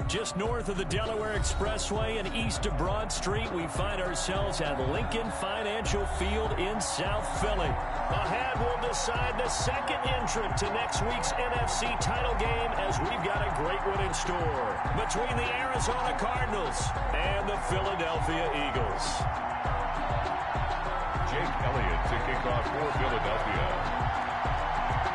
Just north of the Delaware Expressway and east of Broad Street, we find ourselves at Lincoln Financial Field in South Philly. Ahead, we'll decide the second entrant to next week's NFC title game as we've got a great one in store between the Arizona Cardinals and the Philadelphia Eagles. Jake Elliott to kick off for Philadelphia.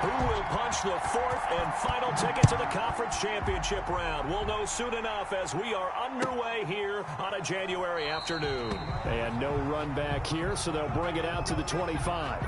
Who will punch the fourth and final ticket to the conference championship round? We'll know soon enough as we are underway here on a January afternoon. And no run back here, so they'll bring it out to the 25.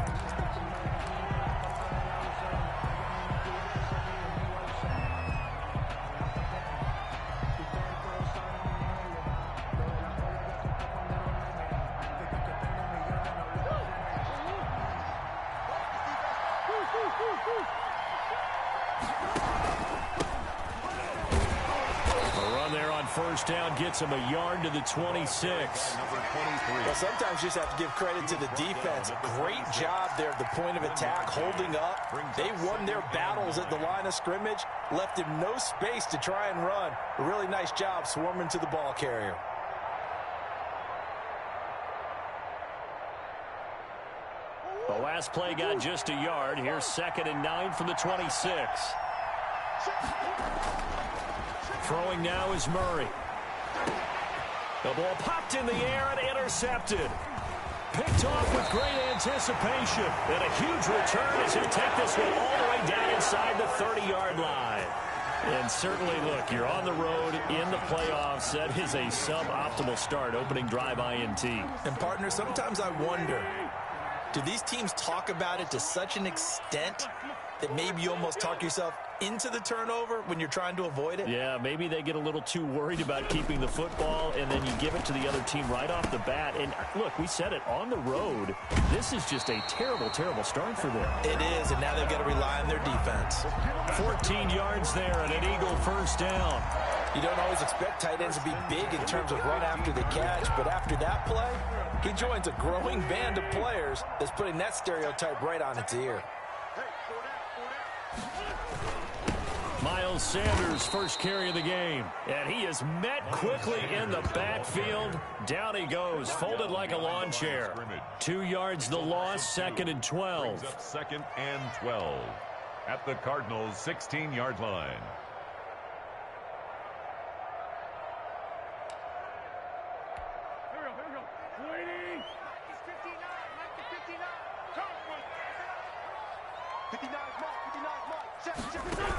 First down gets him a yard to the 26. Well, sometimes you just have to give credit to the defense. Great job there at the point of attack, holding up. They won their battles at the line of scrimmage, left him no space to try and run. A really nice job swarming to the ball carrier. The last play got just a yard. Here's 2nd and 9 from the 26. Throwing now is Murray. The ball popped in the air and intercepted. Picked off with great anticipation. And a huge return as he'll take this one all the way down inside the 30-yard line. And certainly, look, you're on the road in the playoffs. That is a suboptimal start, opening drive INT. And, partner, sometimes I wonder, do these teams talk about it to such an extent that maybe you almost talk yourself into the turnover when you're trying to avoid it? Yeah, maybe they get a little too worried about keeping the football, and then you give it to the other team right off the bat. And look, we said it, on the road, this is just a terrible, terrible start for them. It is, and now they've got to rely on their defense. 14 yards there and an Eagle first down. You don't always expect tight ends to be big in terms of run after the catch, but after that play, he joins a growing band of players that's putting that stereotype right on its ear. Miles Sanders, first carry of the game. And he is met quickly in the backfield. Down he goes, folded like a lawn chair. 2 yards the loss, 2nd and 12. 2nd and 12 at the Cardinals' 16-yard line.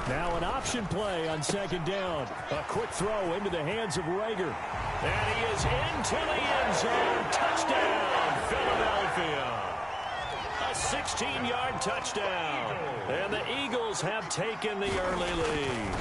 Now an option play on 2nd down. A quick throw into the hands of Rager. And he is into the end zone. Touchdown, Philadelphia. A 16-yard touchdown. And the Eagles have taken the early lead.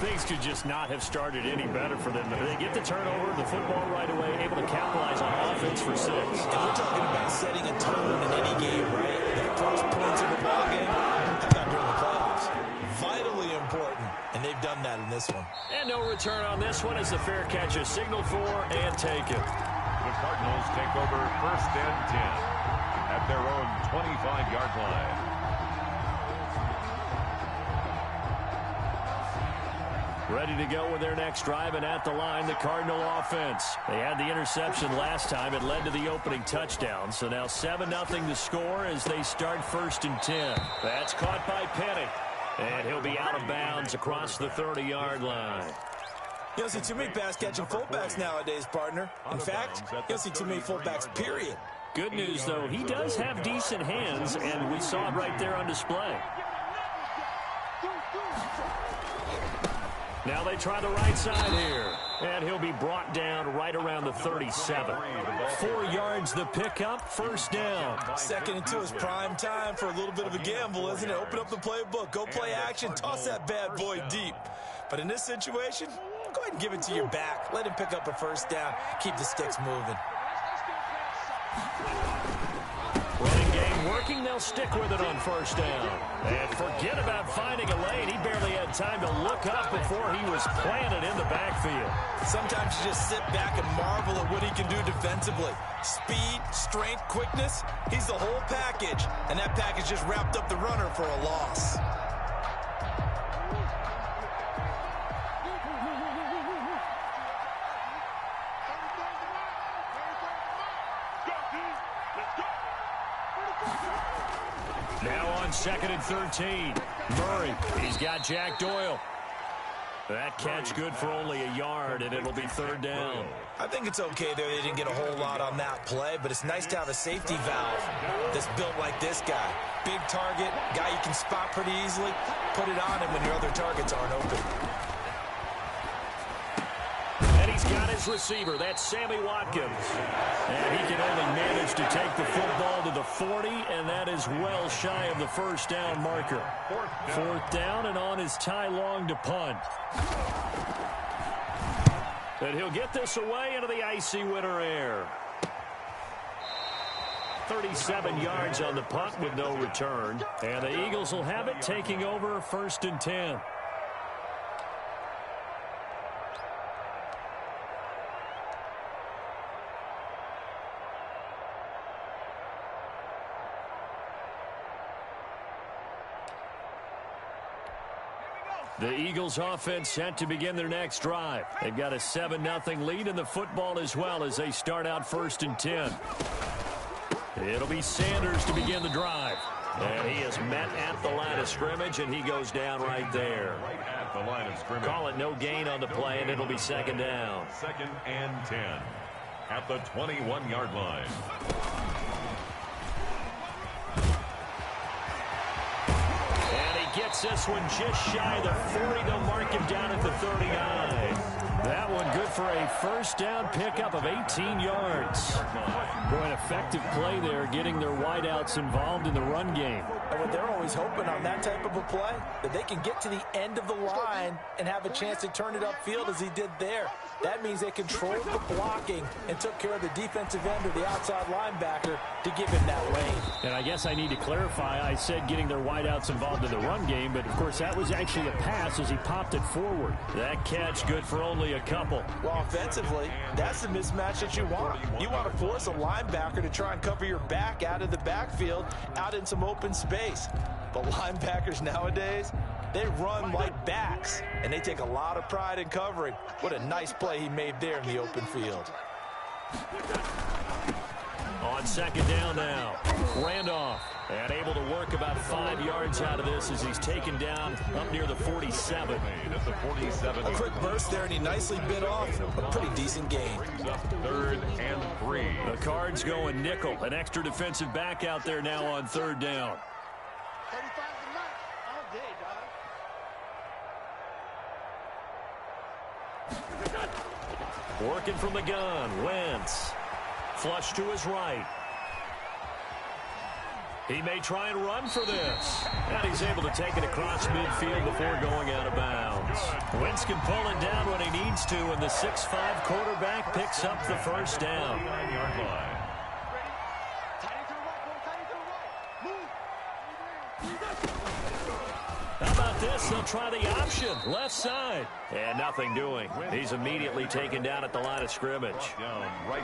Things could just not have started any better for them. They get the turnover, the football right away, able to capitalize on offense for 6. And we're talking about setting a tone in any game, right? The first points of the ball game, how about during the playoffs? Vitally important, and they've done that in this one. And no return on this one as the fair catch is signaled for and taken. The Cardinals take over 1st and 10 at their own 25-yard line. Ready to go with their next drive, and at the line, the Cardinal offense. They had the interception last time. It led to the opening touchdown. So now 7-0 to score as they start 1st and 10. That's caught by Penny. And he'll be out of bounds across the 30-yard line. You don't see too many pass-catching fullbacks nowadays, partner. In fact, you don't see too many fullbacks, period. Good news, though, he does have decent hands, and we saw it right there on display. Now they try the right side here. And he'll be brought down right around the 37. 4 yards the pickup, 1st down. 2nd and 2 is prime time for a little bit of a gamble, isn't it? Open up the playbook, go play action, toss that bad boy deep. But in this situation, go ahead and give it to your back. Let him pick up a 1st down. Keep the sticks moving. Running game working, they'll stick with it on 1st down. And forget about finding a lane. He barely had time to look up before he was planted in the backfield. Sometimes you just sit back and marvel at what he can do defensively. Speed, strength, quickness, he's the whole package. And that package just wrapped up the runner for a loss. Now on 2nd and 13. Murray, he's got Jack Doyle. That catch good for only a yard, and it'll be 3rd down. I think it's okay there. They didn't get a whole lot on that play, but it's nice to have a safety valve that's built like this guy. Big target, guy you can spot pretty easily. Put it on him when your other targets aren't open. And he's got his receiver. That's Sammy Watkins. And he can only manage to take the football to the 40, and that is well shy of the 1st down marker. 4th down and on is Ty Long to punt. And he'll get this away into the icy winter air. 37 yards on the punt with no return. And the Eagles will have it, taking over 1st and 10. The Eagles offense set to begin their next drive. They've got a 7-0 lead in the football as well as they start out 1st and 10. It'll be Sanders to begin the drive. And he is met at the line of scrimmage, and he goes down right there. Right at the line of scrimmage. Call it no gain on the play, and it'll be 2nd down. 2nd and 10 at the 21-yard line. Gets this one just shy of the 40. They'll mark him down at the 39. That one good for a 1st down pickup of 18 yards. Boy, an effective play there, getting their wideouts involved in the run game. And what they're always hoping on that type of a play, that they can get to the end of the line and have a chance to turn it upfield as he did there. That means they controlled the blocking and took care of the defensive end or the outside linebacker to give him that lane. And I guess I need to clarify, I said getting their wideouts involved in the run game, but of course that was actually a pass as he popped it forward. That catch good for only a couple. Well, offensively, that's the mismatch that you want. You want to force a linebacker to try and cover your back out of the backfield, out in some open space. But linebackers nowadays, they run like backs, and they take a lot of pride in covering. What a nice play he made there in the open field. On 2nd down now, Randolph, and able to work about 5 yards out of this as he's taken down up near the 47. At the 47. A quick burst there, and he nicely bit off a pretty decent gain. 3rd and 3. The Cards going nickel, an extra defensive back out there now on 3rd down. Working from the gun, Wentz. Flush to his right. He may try and run for this. And he's able to take it across midfield before going out of bounds. Wentz can pull it down when he needs to, and the 6'5" quarterback picks up the 1st down. 9-yard line. How about this? They'll try the option. Left side. And nothing doing. He's immediately taken down at the line of scrimmage.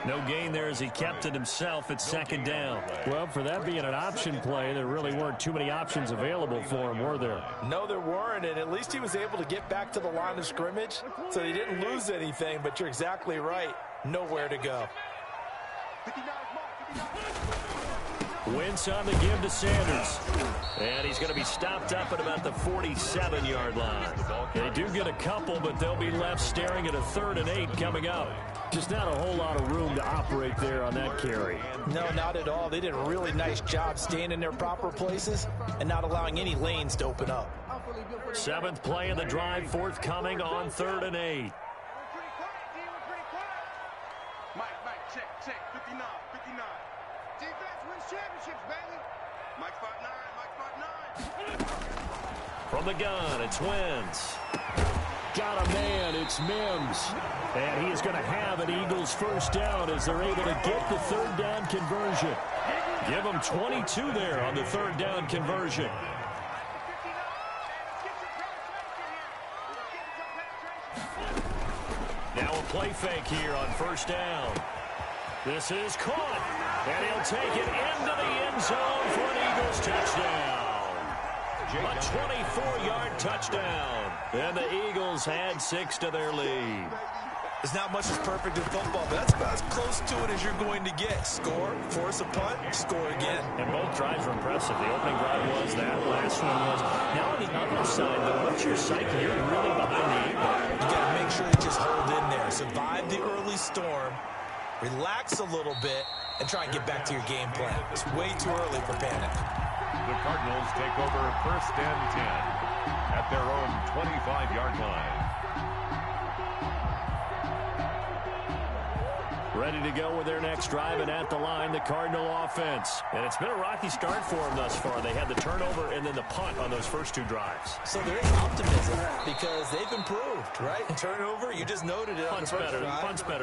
No gain there as he kept it himself at 2nd down. Well, for that being an option play, there really weren't too many options available for him, were there? No, there weren't, and at least he was able to get back to the line of scrimmage, so he didn't lose anything, but you're exactly right. Nowhere to go. Wentz on the give to Sanders. And he's going to be stopped up at about the 47-yard line. They do get a couple, but they'll be left staring at a 3rd and 8 coming up. Just not a whole lot of room to operate there on that carry. No, not at all. They did a really nice job staying in their proper places and not allowing any lanes to open up. 7th play of the drive forthcoming on 3rd and 8. Check, 59. Defense wins championships, baby. Mike 5'9", From the gun, it's Wentz. Got a man, it's Mims. And he is going to have an Eagles 1st down as they're able to get the 3rd down conversion. Give them 22 there on the 3rd down conversion. Now a play fake here on 1st down. This is caught, and he'll take it into the end zone for an Eagles touchdown. A 24-yard touchdown, and the Eagles had 6 to their lead. There's not much that's perfect in football, but that's about as close to it as you're going to get. Score, force a punt, score again. And both drives were impressive. The opening drive was, that last one was. Now on the other side, though, what's your psyche? You're really behind the eight ball. You got to make sure you just hold in there. Survive the early storm, relax a little bit, and try and get back to your game plan. It's way too early for panic. The Cardinals take over 1st and 10 at their own 25-yard line. Ready to go with their next drive, and at the line, the Cardinal offense. And it's been a rocky start for them thus far. They had the turnover and then the punt on those first 2 drives. So there is optimism because they've improved, right? Turnover, you just noted it. Punt's better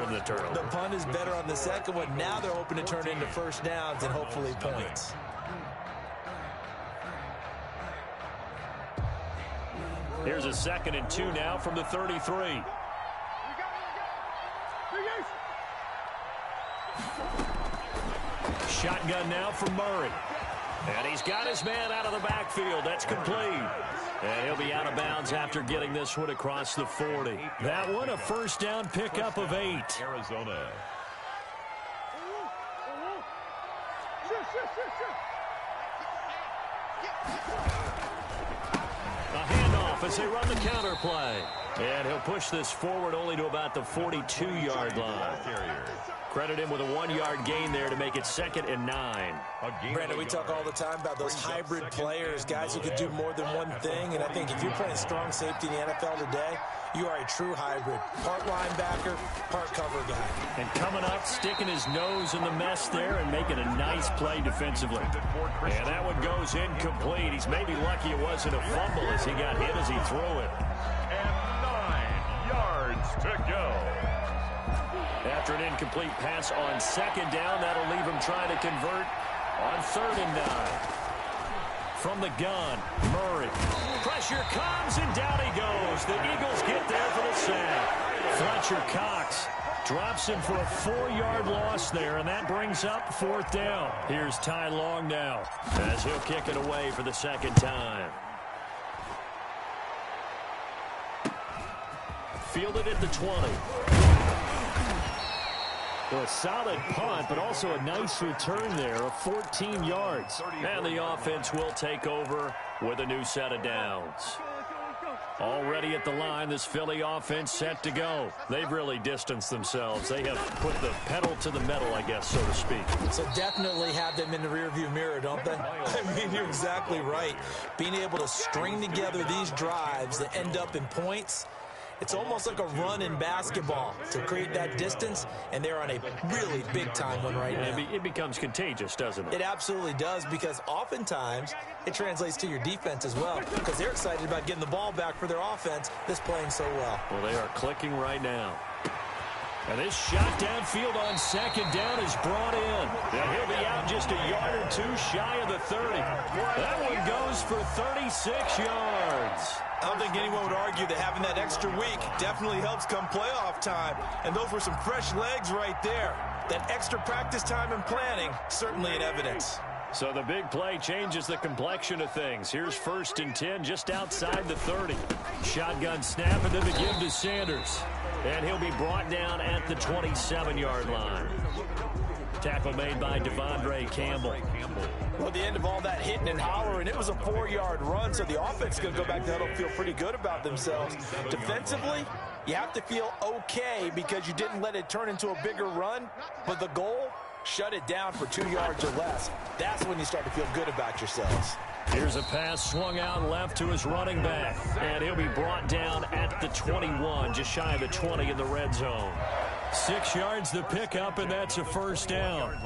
than the turnover. The punt is better on the second one. Now they're hoping to turn into first downs and hopefully points. Here's a 2nd and 2 now from the 33. Shotgun now from Murray. And he's got his man out of the backfield. That's complete. And he'll be out of bounds after getting this one across the 40. That one, a first down pickup of 8. Arizona. A handoff as they run the counter play. And he'll push this forward only to about the 42-yard line. Credit him with a 1-yard gain there to make it 2nd and 9. Brandon, we talk all the time about those hybrid players, guys who could do more than one thing. And I think if you're playing strong safety in the NFL today, you are a true hybrid. Part linebacker, part cover guy. And coming up, sticking his nose in the mess there and making a nice play defensively. And that one goes incomplete. He's maybe lucky it wasn't a fumble as he got hit as he threw it. And 9 yards to go. After an incomplete pass on 2nd down, that'll leave him trying to convert on 3rd and 9. From the gun, Murray. Pressure comes, and down he goes. The Eagles get there for the sack. Fletcher Cox drops him for a 4-yard loss there, and that brings up 4th down. Here's Ty Long now as he'll kick it away for the 2nd time. Fielded at the 20. Well, a solid punt, but also a nice return there of 14 yards. And the offense will take over with a new set of downs. Already at the line, this Philly offense set to go. They've really distanced themselves. They have put the pedal to the metal, I guess, so to speak. So definitely have them in the rearview mirror, don't they? I mean, you're exactly right. Being able to string together these drives that end up in points, it's almost like a run in basketball to create that distance, and they're on a really big-time one right now. It becomes contagious, doesn't it? It absolutely does, because oftentimes it translates to your defense as well, because they're excited about getting the ball back for their offense that's playing so well. Well, they are clicking right now. And this shot downfield on 2nd down is brought in. And he'll be out just a yard or 2 shy of the 30. That one goes for 36 yards. I don't think anyone would argue that having that extra week definitely helps come playoff time. And those were some fresh legs right there. That extra practice time and planning, certainly in evidence. So the big play changes the complexion of things. Here's 1st and 10 just outside the 30. Shotgun snap and then the give to Sanders. And he'll be brought down at the 27-yard line. Tackle made by Devondre Campbell. Well, at the end of all that hitting and hollering, it was a 4-yard run, so the offense is going to go back to huddle, feel pretty good about themselves. Defensively, you have to feel okay because you didn't let it turn into a bigger run, but the goal, shut it down for 2 yards or less. That's when you start to feel good about yourselves. Here's a pass swung out left to his running back, and he'll be brought down at the 21, just shy of the 20 in the red zone. 6 yards the pickup, and that's a first down.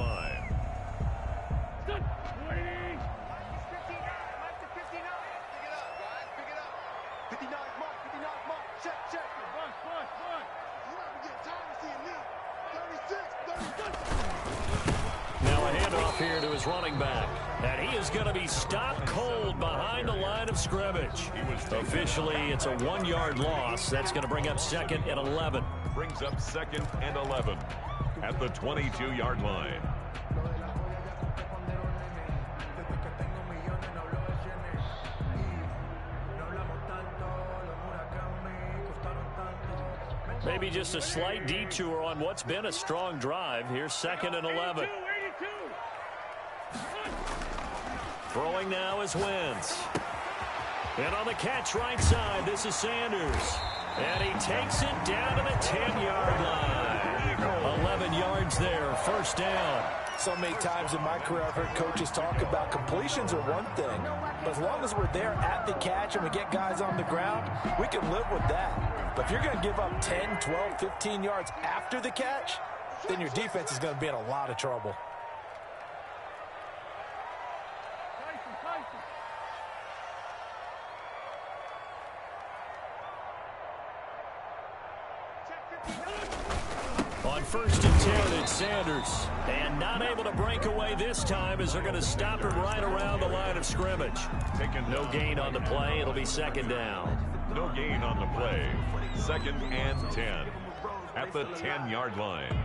Now a handoff here to his running back. And he is going to be stopped cold behind the line of scrimmage. Officially, it's a 1-yard loss. That's going to bring up 2nd and 11. Brings up 2nd and 11 at the 22-yard line. Maybe maybe just a slight detour on what's been a strong drive. Here's 2nd and 11. Throwing now is Wentz. And on the catch right side, this is Sanders. And he takes it down to the 10-yard line. 11 yards there, first down. So many times in my career I've heard coaches talk about completions are one thing, but as long as we're there at the catch and we get guys on the ground, we can live with that. But if you're going to give up 10, 12, 15 yards after the catch, then your defense is going to be in a lot of trouble. On 1st and 10, it's Sanders. And not able to break away this time as they're going to stop him right around the line of scrimmage. No gain on the play. It'll be 2nd down. No gain on the play. 2nd and 10 at the 10-yard line.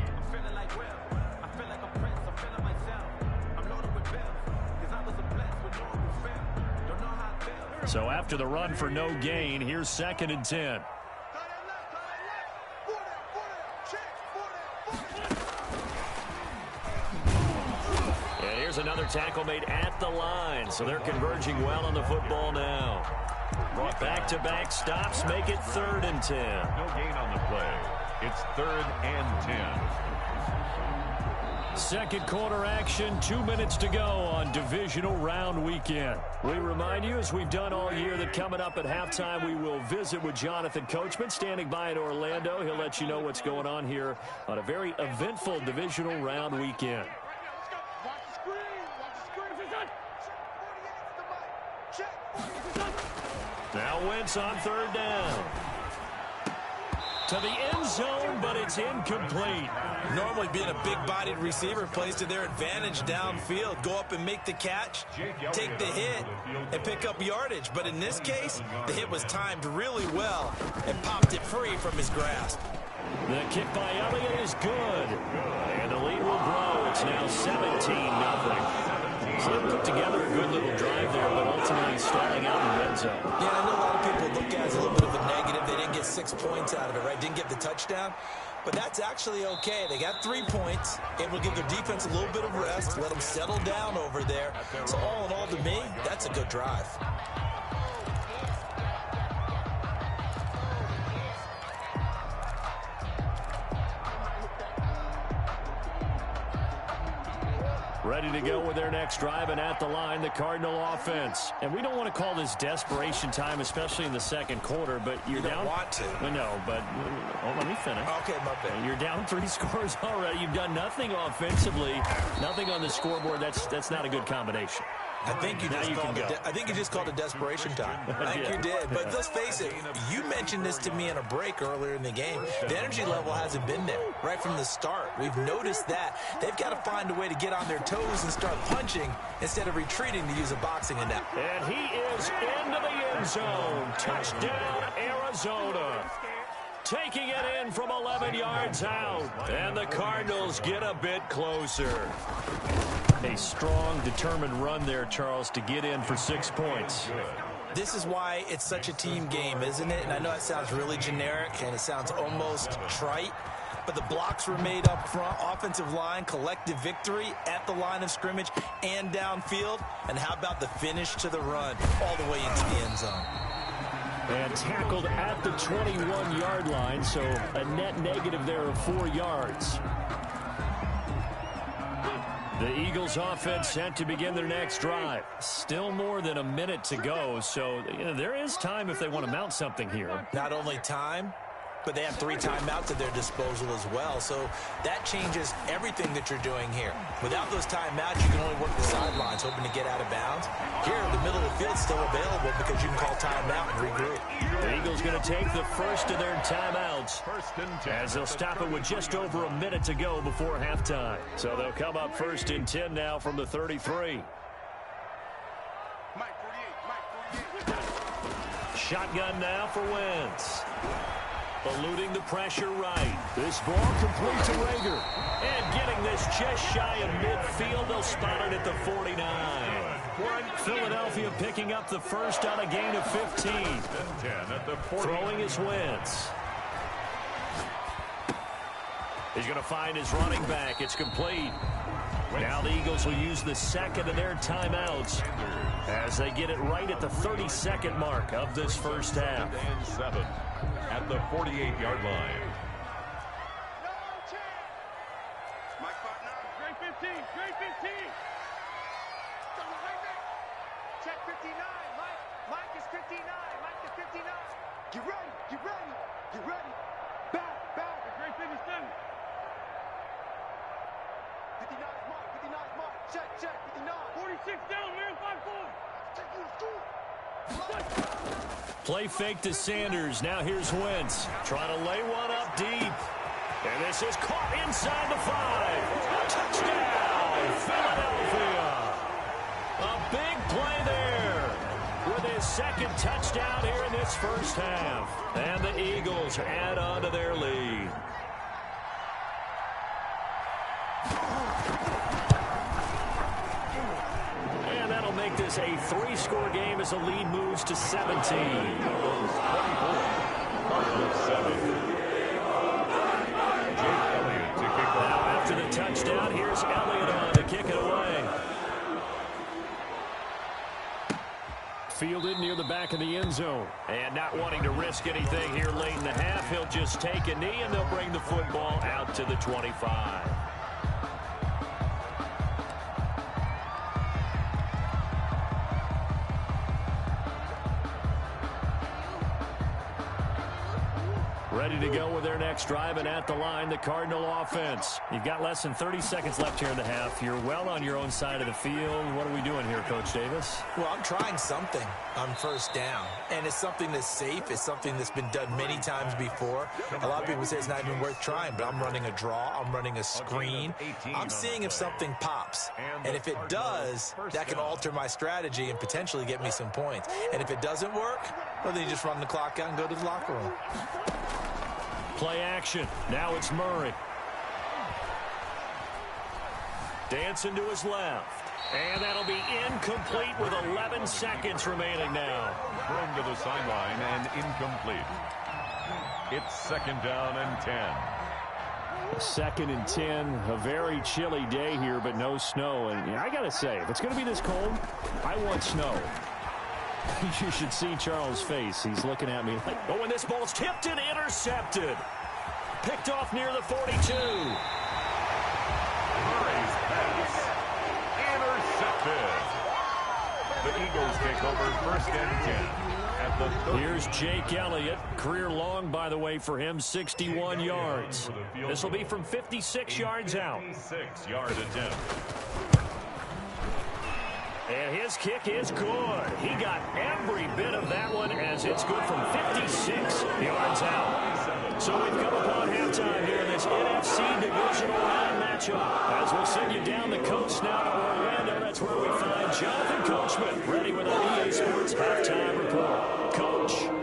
So after the run for no gain, here's 2nd and 10. Another tackle made at the line, so they're converging well on the football now. Back-to-back stops make it 3rd and 10. No gain on the play. It's 3rd and 10. Second quarter action, 2 minutes to go on divisional round weekend. We remind you, as we've done all year, that coming up at halftime, we will visit with Jonathan Coachman, standing by in Orlando. He'll let you know what's going on here on a very eventful divisional round weekend. Now Wentz on 3rd down. To the end zone, but it's incomplete. Normally being a big-bodied receiver plays to their advantage downfield. Go up and make the catch, take the hit, and pick up yardage. But in this case, the hit was timed really well and popped it free from his grasp. The kick by Elliott is good. And the lead will grow. It's now 17-0. So they put together a good little drive there, but ultimately stalling out in the red zone. Yeah, I know a lot of people look at it as a little bit of a negative. They didn't get 6 points out of it, right? Didn't get the touchdown. But that's actually okay. They got 3 points. Able to give their defense a little bit of rest, let them settle down over there. So all in all, to me, that's a good drive. Ready to go with their next drive, and at the line, the Cardinal offense. And we don't want to call this desperation time, especially in the second quarter, but you're down. You don't want to. No, but let me finish. Okay, my bad. You're down 3 scores already. You've done nothing offensively, nothing on the scoreboard. That's not a good combination. I think you just called it desperation time. I think you did. But let's face it, you mentioned this to me in a break earlier in the game. The energy level hasn't been there right from the start. We've noticed that. They've got to find a way to get on their toes and start punching instead of retreating, to use a boxing analogy. And he is into the end zone. Touchdown, Arizona. Taking it in from 11 yards out. And the Cardinals get a bit closer. A strong, determined run there, Charles, to get in for 6 points. This is why it's such a team game, isn't it? And I know it sounds really generic and it sounds almost trite, but the blocks were made up front, offensive line, collective victory at the line of scrimmage and downfield. And how about the finish to the run all the way into the end zone? And tackled at the 21-yard line, so a net negative there of 4 yards. The Eagles offense set to begin their next drive. Still more than a minute to go, so there is time if they want to mount something here. Not only time, but they have 3 timeouts at their disposal as well, so that changes everything that you're doing here. Without those timeouts, you can only work the sidelines, hoping to get out of bounds. Here, the middle of the field's still available because you can call timeout and regroup. The Eagles going to take the first of their timeouts as they'll stop it with just over a minute to go before halftime. So they'll come up 1st and 10 now from the 33. Shotgun now for Wentz. Eluding the pressure right. This ball complete to Rager. And getting this just shy of midfield. They'll spot it at the 49. Philadelphia picking up the first on a gain of 15. At the 40. Throwing is Wentz. He's going to find his running back. It's complete. Now the Eagles will use the second of their timeouts as they get it right at the 32nd mark of this first half. And 7 at the 48-yard line. Mike 5-9. Grade 15. Grade 15. Check 59. Mike is 59. Mike is 59. Get ready. Get ready. Get ready. Back. Grade 57. 59 is Mike. 59 is Mike. Check. 59. 46 down, man. 5-4. Take you to school. Play fake to Sanders. Now here's Wentz. Trying to lay one up deep. And this is caught inside the 5. Touchdown, Philadelphia. A big play there with his second touchdown here in this first half. And the Eagles add on to their lead. And that'll make this a 3-score game as the lead moves to 17. 7. Now after the touchdown, here's Elliott on to kick it away. Fielded near the back of the end zone. And not wanting to risk anything here late in the half, he'll just take a knee and they'll bring the football out to the 25. Ready to go with their next drive, and at the line, the Cardinal offense. You've got less than 30 seconds left here in the half. You're well on your own side of the field. What are we doing here, Coach Davis? Well, I'm trying something on first down, and it's something that's safe. It's something that's been done many times before. A lot of people say it's not even worth trying, but I'm running a draw. I'm running a screen. I'm seeing if something pops, and if it does, that can alter my strategy and potentially get me some points. And if it doesn't work, well, then you just run the clock out and go to the locker room. Play action. Now it's Murray. Dancing to his left. And that'll be incomplete with 11 seconds remaining now. Thrown to the sideline and incomplete. It's 2nd down and 10. 2nd and 10. A very chilly day here, but no snow. And I got to say, if it's going to be this cold, I want snow. You should see Charles' face. He's looking at me like, oh, and this ball's tipped and intercepted. Picked off near the 42. Murray's pass. Intercepted. The Eagles take over 1st and 10 at the 30. Here's Jake Elliott. Career long, by the way, for him, 61 yards. This will be from 56 yards out. 56-yard attempt. And his kick is good. He got every bit of that one as it's good from 56 yards out. So we've come upon halftime here in this NFC Divisional Round matchup. As we'll send you down the coast now to Orlando, that's where we find Jonathan Coachman ready with our EA Sports Halftime Report. Coach. Zane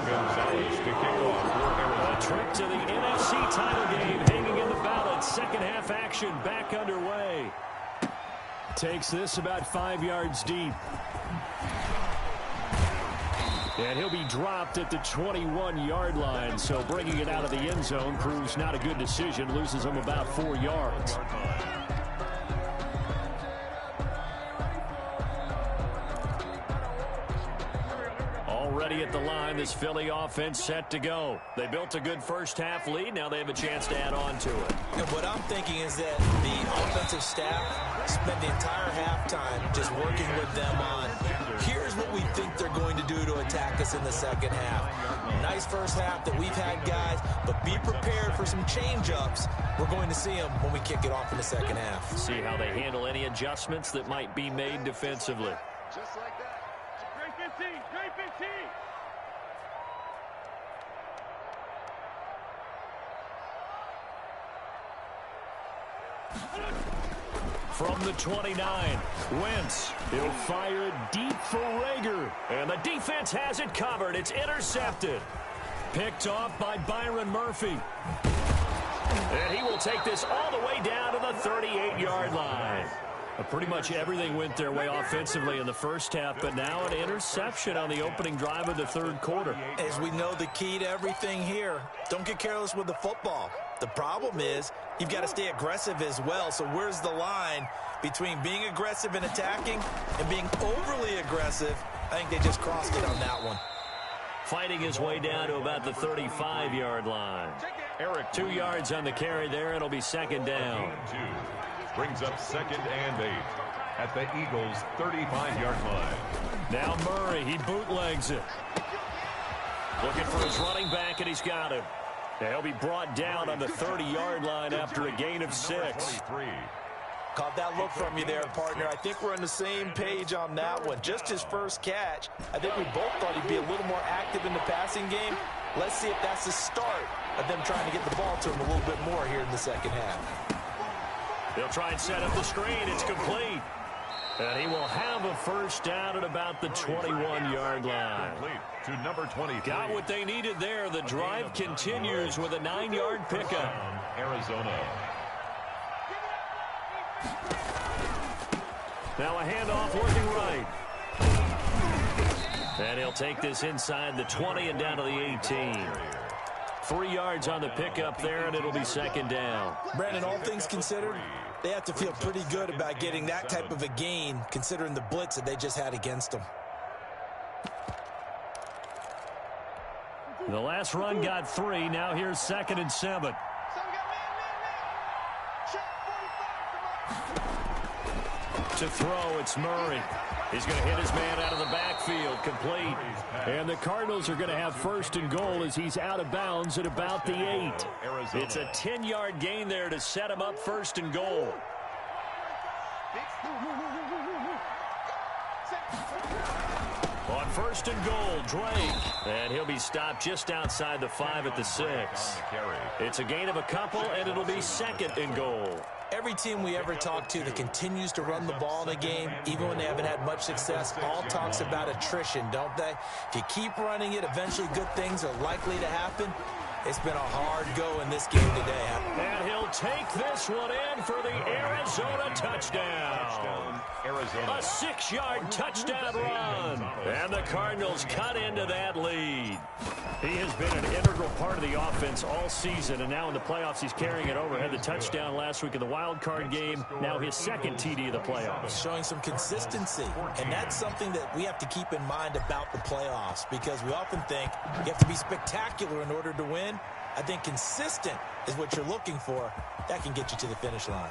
Gonzalez to kick off for Arizona. A trip to the NFC title game hanging in the balance. Second half action back underway. Takes this about 5 yards deep. And he'll be dropped at the 21-yard line, so bringing it out of the end zone proves not a good decision. Loses him about 4 yards. Already at the line, this Philly offense set to go. They built a good first half lead. Now they have a chance to add on to it. And what I'm thinking is that the offensive staff spent the entire halftime just working with them on, here's what we think they're going to do to attack us in the second half. Nice first half that we've had, guys, but be prepared for some change-ups. We're going to see them when we kick it off in the second half. See how they handle any adjustments that might be made defensively. Just like that. Grade 15. Grade 15. From the 29, Wentz. He'll fire deep for Rager. And the defense has it covered. It's intercepted. Picked off by Byron Murphy. And he will take this all the way down to the 38-yard line. Pretty much everything went their way offensively in the first half, but now an interception on the opening drive of the third quarter. As we know, the key to everything here, don't get careless with the football. The problem is you've got to stay aggressive as well. So where's the line between being aggressive and attacking and being overly aggressive? I think they just crossed it on that one. Fighting his way down to about the 35-yard line. Eric, 2 yards on the carry there. It'll be second down. Brings up 2nd and 8 at the Eagles' 35-yard line. Now Murray, he bootlegs it. Looking for his running back, and he's got him. He'll be brought down on the 30-yard line after a gain of 6. Caught that look from you there, partner. I think we're on the same page on that one. Just his first catch. I think we both thought he'd be a little more active in the passing game. Let's see if that's the start of them trying to get the ball to him a little bit more here in the second half. They'll try and set up the screen. It's complete. And he will have a first down at about the 21-yard line. To number 23. Got what they needed there. The drive continues with a 9-yard pickup. Arizona. Now a handoff working right. And he'll take this inside the 20 and down to the 18. 3 yards on the pickup there, and it'll be second down. Brandon, all things considered, they have to feel pretty good about getting that type of a gain, considering the blitz that they just had against them. The last run got 3. Now here's 2nd and 7. To throw, it's Murray. He's going to hit his man out of the backfield, complete. And the Cardinals are going to have 1st and goal as he's out of bounds at about the 8. It's a 10-yard gain there to set him up 1st and goal. On 1st and goal, Drake. And he'll be stopped just outside the 5 at the 6. It's a gain of a couple, and it'll be 2nd and goal. Every team we ever talk to that continues to run the ball in a game, even when they haven't had much success, all talks about attrition, don't they? If you keep running it, eventually good things are likely to happen. It's been a hard go in this game today. And he'll take this one in for the Arizona touchdown. Arizona. A 6-yard touchdown run. And the Cardinals cut into that lead. He has been an integral part of the offense all season, and now in the playoffs he's carrying it over. Had the touchdown last week in the wild card game. Now his 2nd TD of the playoffs. Showing some consistency, and that's something that we have to keep in mind about the playoffs, because we often think you have to be spectacular in order to win. I think consistent is what you're looking for. That can get you to the finish line.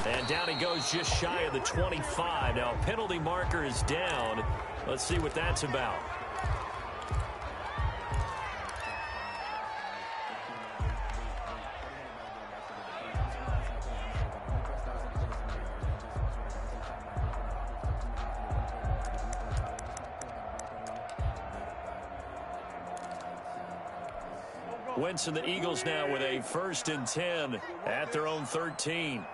And down he goes just shy of the 25. Now penalty marker is down. Let's see what that's about. Wentz and the Eagles now with a 1st and 10 at their own 13.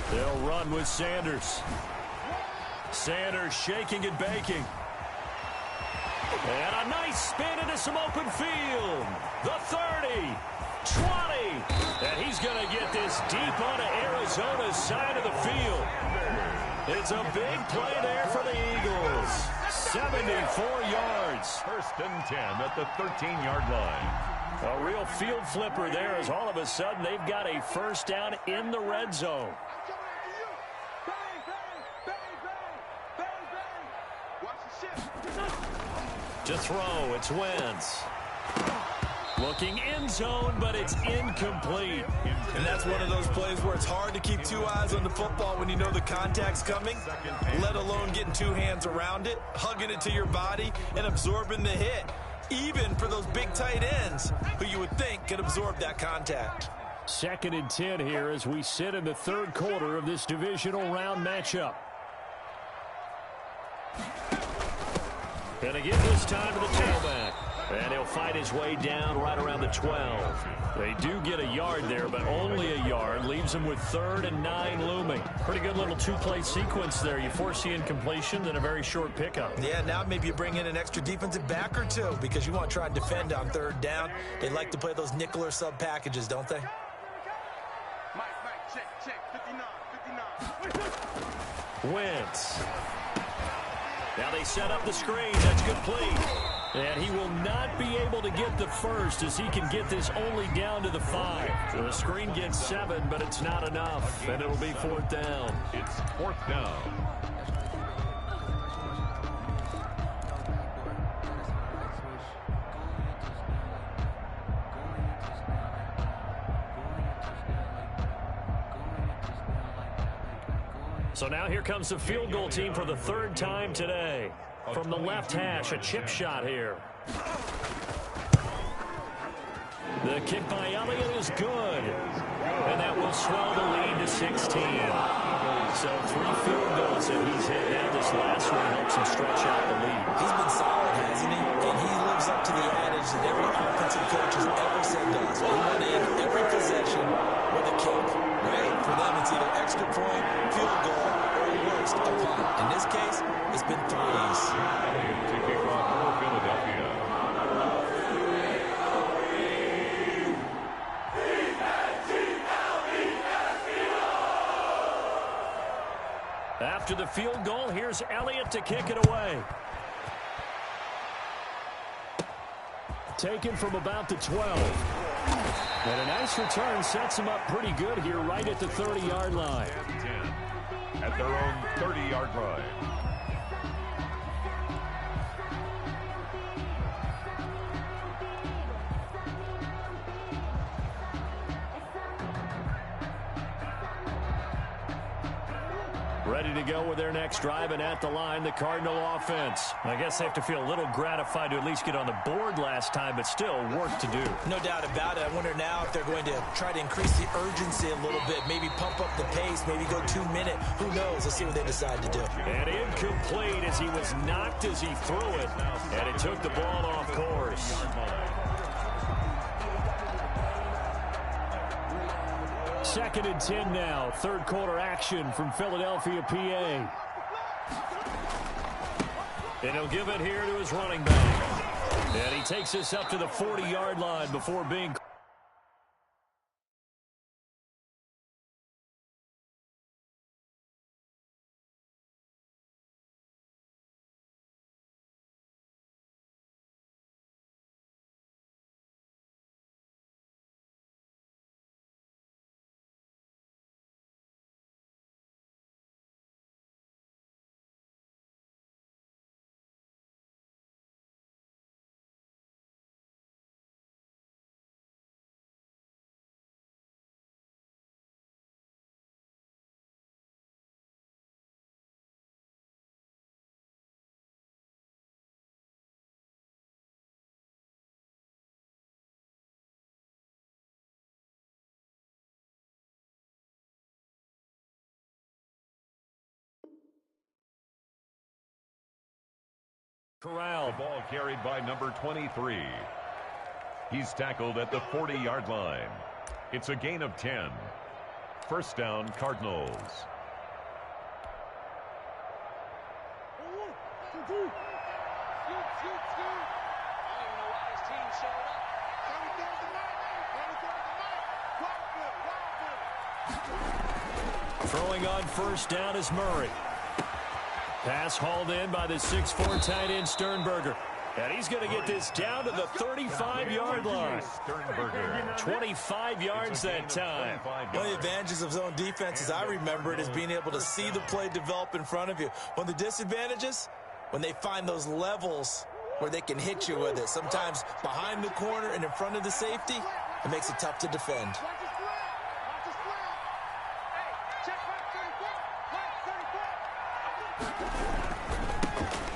They'll run with Sanders. Sanders shaking and baking. And a nice spin into some open field. The 30, 20. And he's going to get this deep onto Arizona's side of the field. It's a big play there for the Eagles. 74 yards. 1st and 10 at the 13-yard line. A real field flipper there, as all of a sudden they've got a 1st down in the red zone. To throw, it's Wentz. Looking end zone, but it's incomplete. And that's one of those plays where it's hard to keep 2 eyes on the football when you know the contact's coming, let alone getting 2 hands around it, hugging it to your body, and absorbing the hit, even for those big tight ends who you would think could absorb that contact. 2nd and 10 here as we sit in the 3rd quarter of this divisional round matchup. And again this time to the tailback. And he'll he'll fight his way down right around the 12. They do get a yard there, but only a yard. Leaves him with 3rd and 9 looming. Pretty good little two-play sequence there. You force the incompletion, then a very short pickup. Yeah, now maybe you bring in an extra defensive back or two because you want to try and defend on 3rd down. They like to play those nickel or sub packages, don't they? Mike, check, 59. Wentz. Now they set up the screen. That's complete. And he will not be able to get the first as he can get this only down to the 5. So the screen gets 7, but it's not enough. And it'll be 4th down. It's 4th down. So now here comes the field goal team for the 3rd time today. From the left hash, a chip shot here. The kick by Elliott is good. And that will swell the lead to 16. So 3 field goals that he's hit. Now this last one helps him stretch out the lead. He's been solid, hasn't he? And he lives up to the adage that every offensive coach has ever said to us. We want to end every possession with a kick, right? For them, it's either extra point, field goal, or worst, a punt. In this case, it's been 3s. To kick off for Philadelphia. After the field goal, here's Elliott to kick it away. Taken from about the 12. And a nice return sets him up pretty good here right at the 30-yard line. 10 at their own 30-yard line. Ready to go with their next drive, and at the line, the Cardinal offense. I guess they have to feel a little gratified to at least get on the board last time, but still work to do. No doubt about it. I wonder now if they're going to try to increase the urgency a little bit, maybe pump up the pace, maybe go 2-minute. Who knows? Let's see what they decide to do. And incomplete as he was knocked as he threw it, and it took the ball off course. Second and 10 now. 3rd quarter action from Philadelphia, PA. And he'll give it here to his running back. And he takes this up to the 40-yard line before being... Corral. The ball carried by number 23. He's tackled at the 40-yard line. It's a gain of 10. 1st down, Cardinals. Throwing on 1st down is Murray. Pass hauled in by the 6'4" tight end Sternberger. And he's going to get this down to the 35-yard line. Sternberger. 25 yards that time. One of the advantages of zone defense, as I remember it, is being able to see the play develop in front of you. One of the disadvantages, when they find those levels where they can hit you with it. Sometimes behind the corner and in front of the safety, it makes it tough to defend.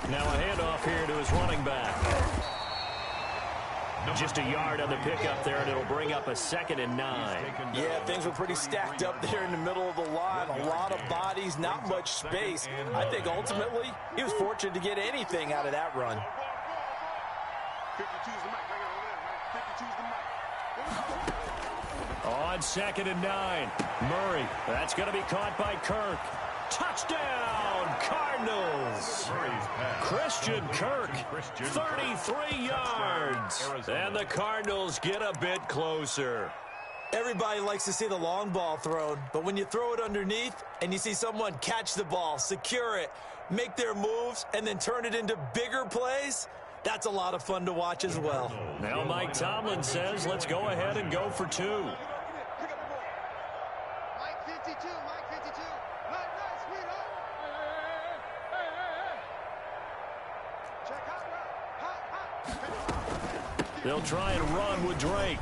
Now a handoff here to his running back. Just a yard on the pickup there, and it'll bring up a 2nd and 9. Yeah, things were pretty stacked up there in the middle of the line. A lot of bodies, not much space. I think ultimately he was fortunate to get anything out of that run. 52's the mic. Right over there, right? 52's the mic. On 2nd and 9, Murray. That's going to be caught by Kirk. Touchdown, Cardinals. Christian Kirk, 33 yards. And the Cardinals get a bit closer. Everybody likes to see the long ball thrown, but when you throw it underneath and you see someone catch the ball, secure it, make their moves, and then turn it into bigger plays, that's a lot of fun to watch as well. Now Mike Tomlin says, let's go ahead and go for 2. Mike 52, Mike 52. Nice, sweetheart. Check out, They'll try and run with Drake.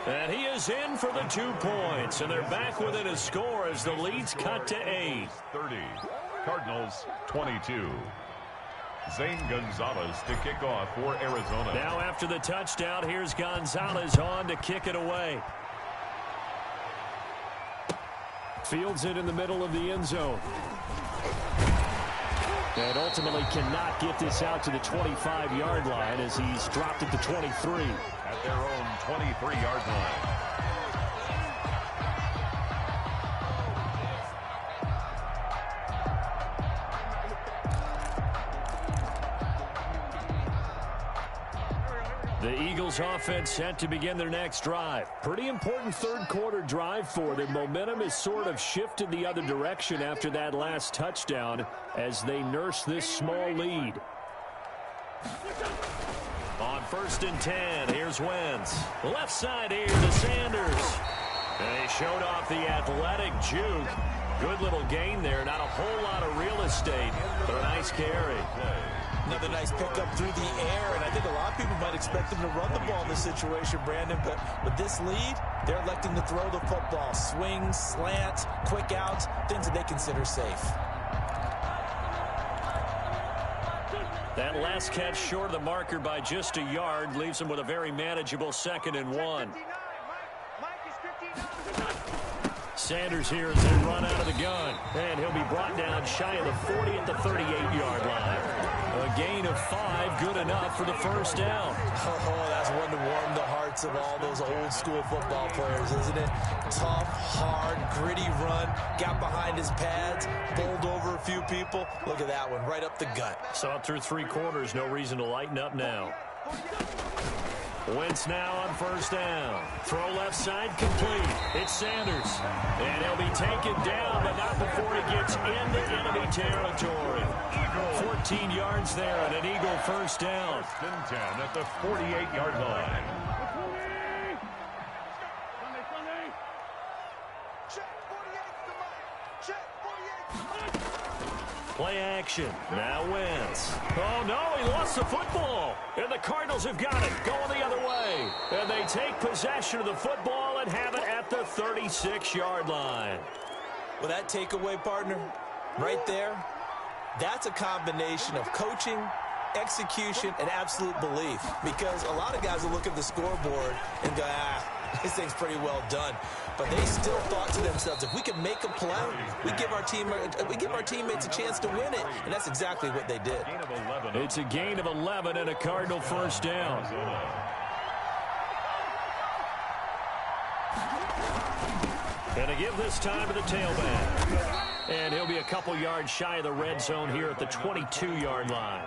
And he is in for the 2 points. And they're back within a score as the lead's cut to 8. 30. Cardinals 22. Zane Gonzalez to kick off for Arizona. Now after the touchdown, here's Gonzalez on to kick it away. Fields it in the middle of the end zone. And ultimately cannot get this out to the 25-yard line as he's dropped at the 23. At their own 23-yard line. The Eagles offense set to begin their next drive. Pretty important third-quarter drive for them. Momentum has sort of shifted the other direction after that last touchdown as they nurse this small lead. On 1st and 10, here's Wentz. Left side here to Sanders. And he showed off the athletic juke. Good little gain there. Not a whole lot of real estate, but a nice carry. Another nice pickup through the air, and I think a lot of people might expect him to run the ball in this situation, Brandon, but with this lead, they're electing to throw the football. Swings, slants, quick outs, things that they consider safe. That last catch short of the marker by just a yard leaves him with a very manageable 2nd and 1. Mike is 59. Sanders here as they run out of the gun, and he'll be brought down shy of the 40 at the 38-yard line. A gain of 5, good enough for the first down. Oh, that's one to warm the hearts of all those old-school football players, isn't it? Tough, hard, gritty run, got behind his pads, bowled over a few people. Look at that one, right up the gut. Saw it through 3 quarters, no reason to lighten up now. Wentz now on 1st down. Throw left side complete. It's Sanders. And he'll be taken down, but not before he gets into enemy territory. 14 yards there and an Eagle first down. 1st and 10 at the 48-yard line. Play action. Now Wentz. Oh, no, he lost the football. And the Cardinals have got it. Going the other way. And they take possession of the football and have it at the 36-yard line. Well, that takeaway, partner, right there, that's a combination of coaching, execution, and absolute belief. Because a lot of guys will look at the scoreboard and go, this thing's pretty well done. But they still thought to themselves, if we can make a play, we give our teammates a chance to win it. And that's exactly what they did. It's a gain of 11 and a Cardinal first down. And to give this time to the tailback. And he'll be a couple yards shy of the red zone here at the 22-yard line.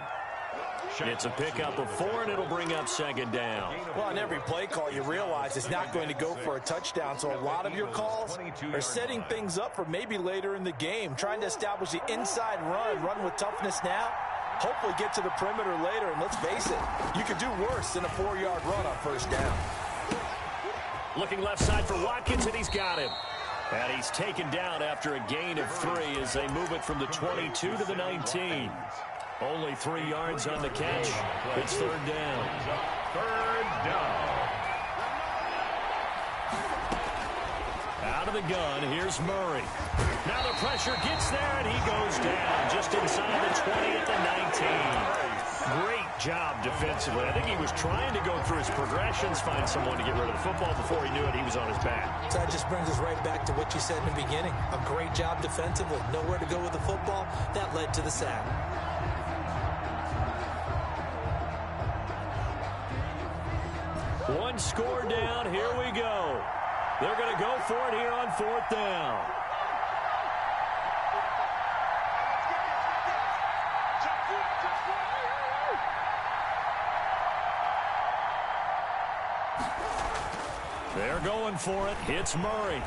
It's a pickup of 4, and it'll bring up 2nd down. Well, on every play call, you realize it's not going to go for a touchdown, so a lot of your calls are setting things up for maybe later in the game, trying to establish the inside run with toughness now, hopefully get to the perimeter later, and let's face it, you could do worse than a 4-yard run on 1st down. Looking left side for Watkins, and he's got him. And he's taken down after a gain of 3 as they move it from the 22 to the 19. Only 3 yards on the catch. It's 3rd down. 3rd down. Out of the gun, here's Murray. Now the pressure gets there, and he goes down just inside the 20 at the 19. Great job defensively. I think he was trying to go through his progressions, find someone to get rid of the football. Before he knew it, he was on his back. So that just brings us right back to what you said in the beginning. A great job defensively. Nowhere to go with the football. That led to the sack. One score down. Here we go. They're going to go for it here on 4th down. They're going for it. Hits Murray.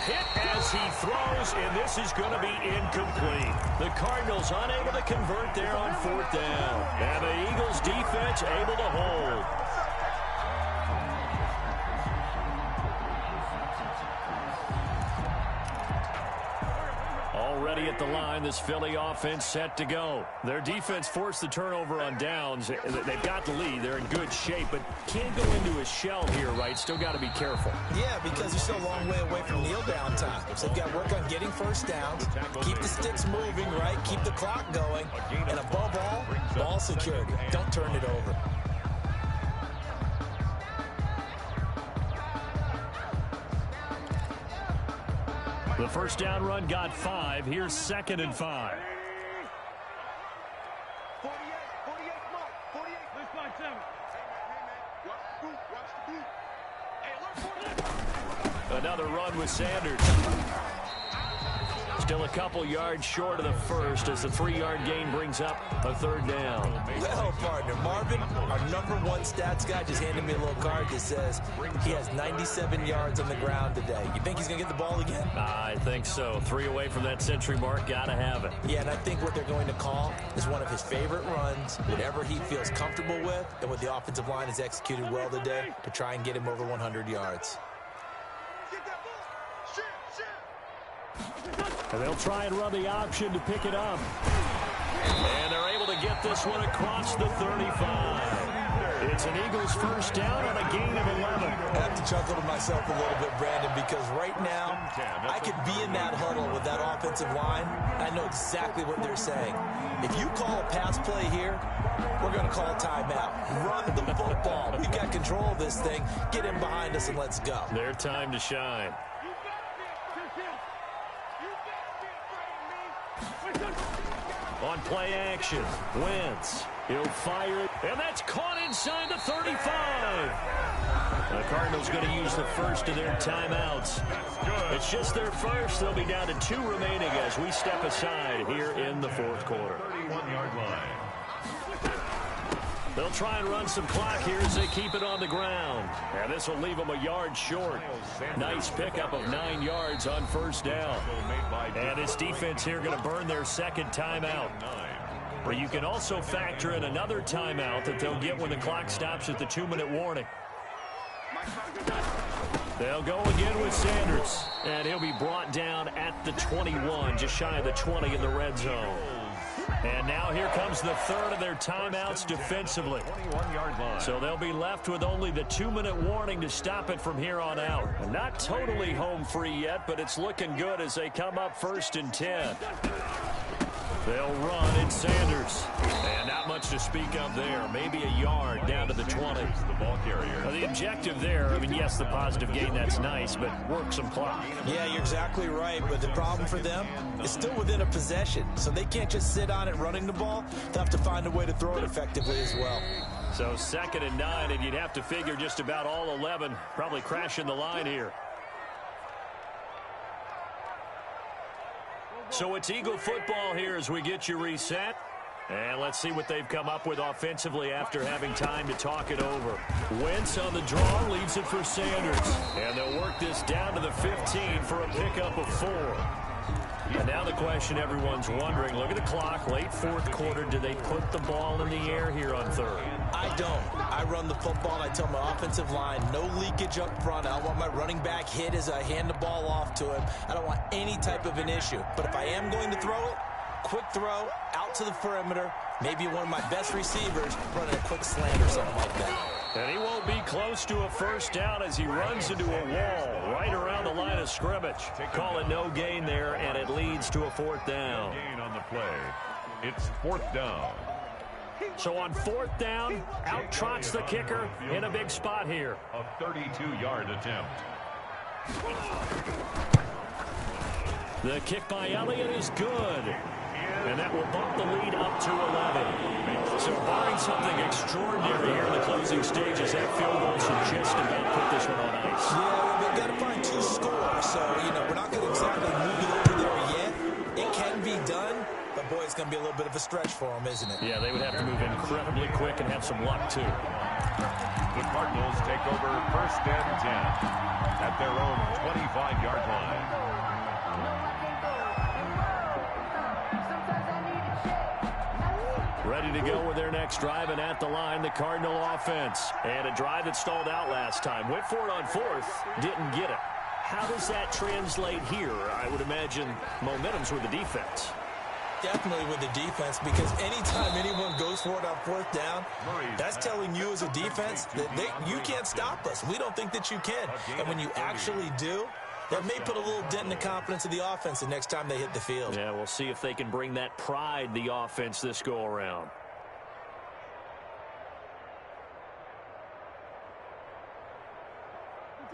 Hit as he throws, and this is going to be incomplete. The Cardinals unable to convert there on 4th down. And the Eagles defense able to hold. Already at the line, this Philly offense set to go. Their defense forced the turnover on downs. They've got the lead. They're in good shape, but can't go into a shell here, right? Still got to be careful. Yeah, because they're still a long way away from kneel down time. So they've got to work on getting first downs, keep the sticks moving, right? Keep the clock going. And above all, ball security. Don't turn it over. The first down run got 5. Here's 2nd and 5. 48, Mark. 48. Let's find 7. Watch the boot. Another run with Sanders. Still a couple yards short of the first as the 3-yard gain brings up a 3rd down. Well, partner, Marvin, our #1 stats guy just handed me a little card that says he has 97 yards on the ground today. You think he's going to get the ball again? I think so. 3 away from that century mark. Got to have it. Yeah, and I think what they're going to call is one of his favorite runs, whatever he feels comfortable with, and what the offensive line has executed well today to try and get him over 100 yards. And they'll try and run the option to pick it up. And they're able to get this one across the 35. It's an Eagles first down on a gain of 11. I have to chuckle to myself a little bit, Brandon, because right now I could be in that huddle with that offensive line. I know exactly what they're saying. If you call a pass play here, we're going to call a timeout. Run the football. We've got control of this thing. Get in behind us and let's go. Their time to shine. On play action, Wentz. He'll fire it, and that's caught inside the 35. The Cardinals going to use the first of their timeouts. It's just their first. They'll be down to 2 remaining as we step aside here in the 4th quarter. 31-yard line. They'll try and run some clock here as they keep it on the ground. And this will leave them a yard short. Nice pickup of 9 yards on first down. And this defense here going to burn their 2nd timeout. But you can also factor in another timeout that they'll get when the clock stops at the 2-minute warning. They'll go again with Sanders. And he'll be brought down at the 21, just shy of the 20 in the red zone. And now here comes the 3rd of their timeouts defensively. So they'll be left with only the 2-minute warning to stop it from here on out. Not totally home free yet, but it's looking good as they come up 1st and 10. They'll run in Sanders. And not much to speak of there. Maybe a yard down to the 20. The ball carrier. Now, the objective there, I mean, yes, the positive gain, that's nice, but work some clock. Yeah, you're exactly right, but the problem for them is still within a possession, so they can't just sit on it running the ball. They'll have to find a way to throw it effectively as well. So 2nd and 9, and you'd have to figure just about all 11 probably crashing the line here. So it's Eagle football here as we get you reset. And let's see what they've come up with offensively after having time to talk it over. Wentz on the draw, leaves it for Sanders. And they'll work this down to the 15 for a pickup of 4. And now the question everyone's wondering, look at the clock, late 4th quarter, do they put the ball in the air here on 3rd? I don't. I run the football. I tell my offensive line, no leakage up front. I don't want my running back hit as I hand the ball off to him. I don't want any type of an issue. But if I am going to throw it, quick throw, out to the perimeter, maybe one of my best receivers running a quick slant or something like that. And he won't be close to a first down as he runs into a wall right around the line of scrimmage. Call it no gain there, and it leads to a 4th down. Gain on the play. It's 4th down. So on 4th down, out trots the kicker in a big spot here. A 32-yard attempt. The kick by Elliott is good. And that will bump the lead up to 11. So barring something extraordinary here in the closing stages, that field goal should just about put this one on ice. Yeah, we've got to find 2 scores. So, we're not going to exactly move it over there yet. It can be done, but, boy, it's going to be a little bit of a stretch for them, isn't it? Yeah, they would have to move incredibly quick and have some luck, too. The Cardinals take over 1st and 10 at their own 25-yard line. Ready to go with their next drive, and at the line, the Cardinal offense. And a drive that stalled out last time. Went for it on 4th, didn't get it. How does that translate here? I would imagine momentum's with the defense. Definitely with the defense, because anytime anyone goes for it on 4th down, that's telling you as a defense that you can't stop us. We don't think that you can. And when you actually do, that may put a little dent in the confidence of the offense the next time they hit the field. Yeah, we'll see if they can bring that pride, the offense, this go-around.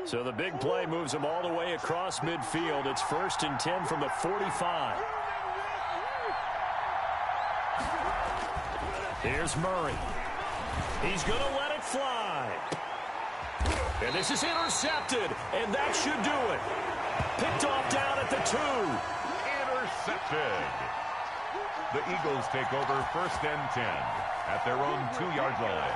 So the big play moves them all the way across midfield. It's 1st and 10 from the 45. Here's Murray. He's going to let it fly. And this is intercepted, and that should do it. Picked off down at the 2. Intercepted. The Eagles take over 1st and 10 at their own 2-yard line.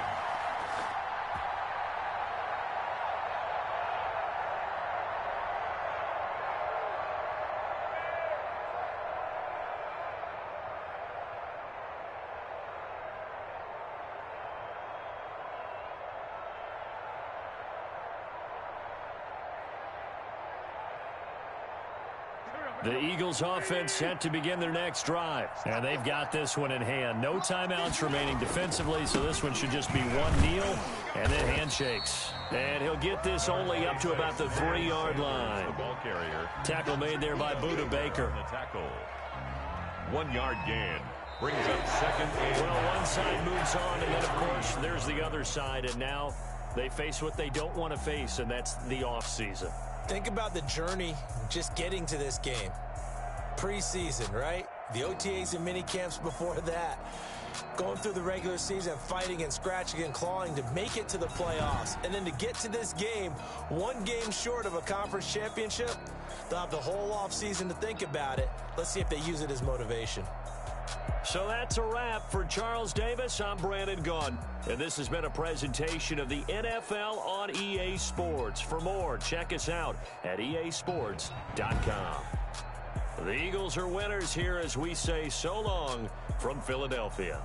The Eagles offense set to begin their next drive. And they've got this one in hand. No timeouts remaining defensively, so this one should just be one kneel and then handshakes. And he'll get this only up to about the 3-yard line. Ball carrier. Tackle made there by Budda Baker. The tackle. 1-yard gain. Brings up 2nd and... Well, one side moves on, and then, of course, there's the other side. And now they face what they don't want to face, and that's the offseason. Think about the journey just getting to this game. Preseason, right? The OTAs and mini camps before that. Going through the regular season, fighting and scratching and clawing to make it to the playoffs. And then to get to this game, 1 game short of a conference championship, they'll have the whole offseason to think about it. Let's see if they use it as motivation. So that's a wrap for Charles Davis. I'm Brandon Gaudin, and this has been a presentation of the NFL on EA Sports. For more, check us out at easports.com. The Eagles are winners here as we say so long from Philadelphia.